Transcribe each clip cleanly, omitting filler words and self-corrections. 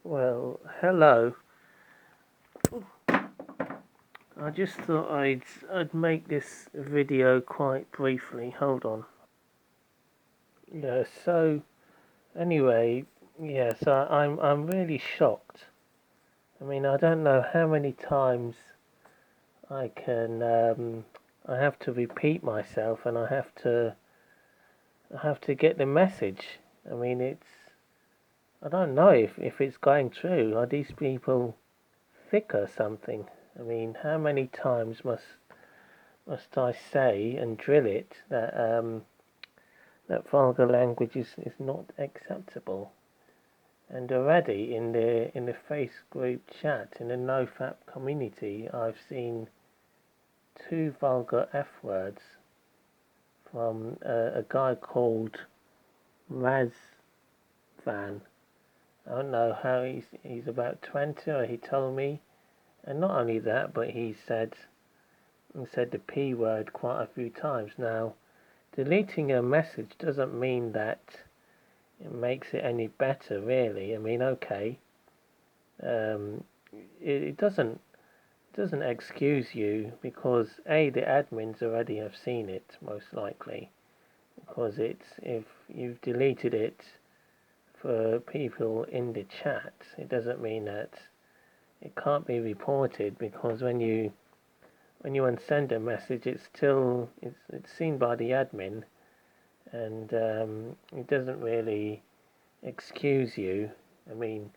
Well, hello. I just thought I'd make this video quite briefly. Hold on. Yeah. So anyway, yes, I'm really shocked. I mean, I don't know how many times I can I have to repeat myself, and I have to get the message. I mean, I don't know if it's going through. Are these people thick or something? I mean, how many times must I say and drill it that vulgar language is not acceptable? And already in the face group chat in the NoFap community, I've seen two vulgar F words from a guy called Razvan. I don't know how he's about 20, or he told me. And not only that, but he said the P word quite a few times. Now, deleting a message doesn't mean that it makes it any better, really. I mean, okay, um, it doesn't excuse you because the admins already have seen it most likely, because it's if you've deleted it for people in the chat, it doesn't mean that it can't be reported, because when you unsend a message, it's seen by the admin, and it doesn't really excuse you. I mean,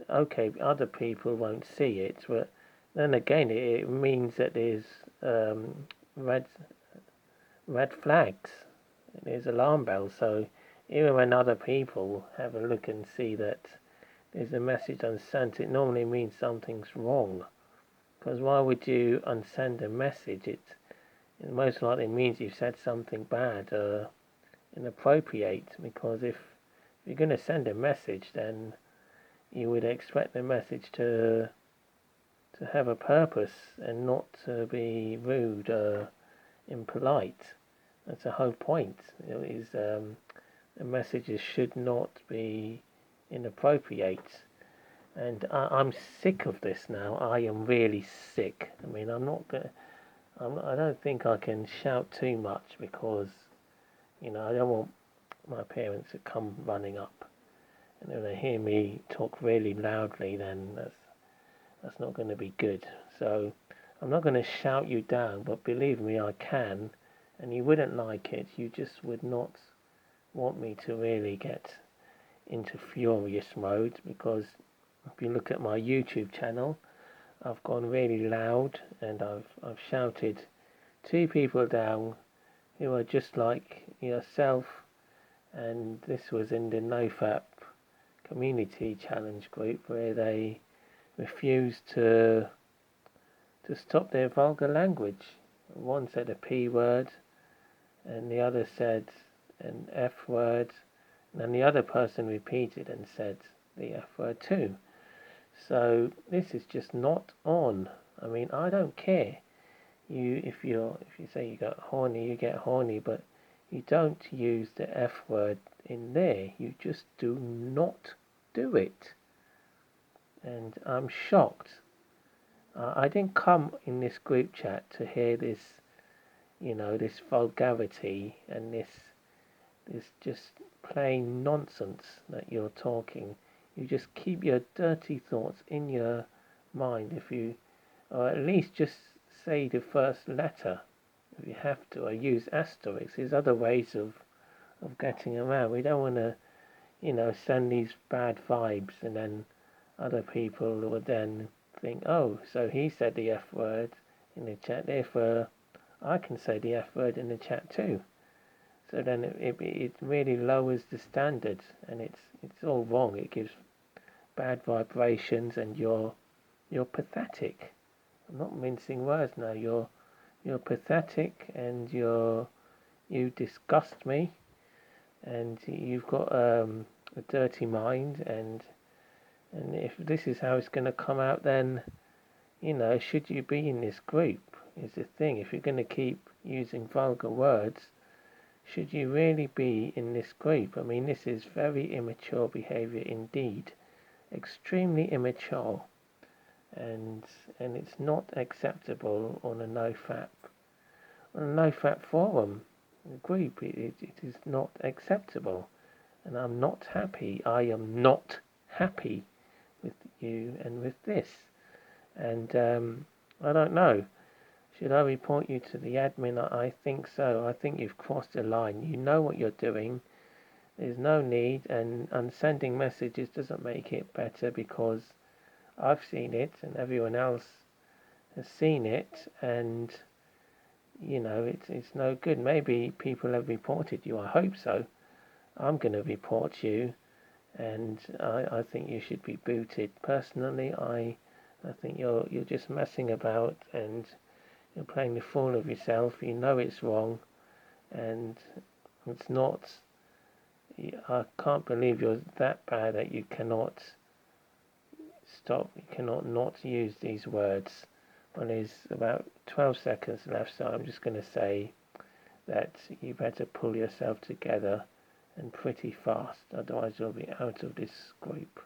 okay, other people won't see it, but then again, it means that there's red red flags, there's alarm bells. So even when other people have a look and see that there's a message unsent, it normally means something's wrong. Because why would you unsend a message? It most likely means you've said something bad or inappropriate. Because if you're going to send a message, then you would expect the message to have a purpose and not to be rude or impolite. That's the whole point. The messages should not be inappropriate. And I'm sick of this now. I am really sick. I mean, I don't think I can shout too much, because I don't want my parents to come running up, and if they hear me talk really loudly, then that's not going to be good. So I'm not going to shout you down, but believe me, I can, and you wouldn't like it. You just would not want me to really get into furious mode, because if you look at my YouTube channel, I've gone really loud, and I've shouted two people down who are just like yourself, and this was in the NoFap community challenge group, where they refused to stop their vulgar language. One said a P word, and the other said an F word, and then the other person repeated and said the F word too. So this is just not on. I mean, I don't care. If you say you got horny, you get horny, but you don't use the F word in there. You just do not do it. And I'm shocked. I didn't come in this group chat to hear this vulgarity and this just plain nonsense that you're talking. You just keep your dirty thoughts in your mind, or at least just say the first letter if you have to, or use asterisks. There's other ways of getting around. We don't want to, send these bad vibes, and then other people would then think, oh, so he said the F word in the chat, therefore I can say the F word in the chat too. So then it really lowers the standard, and it's all wrong. It gives bad vibrations, and you're pathetic. I'm not mincing words now. You're pathetic, and you disgust me, and you've got a dirty mind, and if this is how it's going to come out, then should you be in this group is the thing. If you're going to keep using vulgar words, should you really be in this group? I mean, this is very immature behaviour indeed. extremely immature, and it's not acceptable on a no-fap forum group. It is not acceptable, and I'm not happy. I am not happy with you and with this. And I don't know. Should I report you to the admin? I think so. I think you've crossed the line. You know what you're doing. There's no need, and unsending messages doesn't make it better, because I've seen it and everyone else has seen it, and it's no good. Maybe people have reported you. I hope so. I'm going to report you, and I think you should be booted. Personally, I think you're just messing about, and you're playing the fool of yourself. You know it's wrong, and it's not. I can't believe you're that bad that you cannot stop. You cannot not use these words. Well, there's about 12 seconds left, so I'm just going to say that you better pull yourself together, and pretty fast, otherwise you'll be out of this group.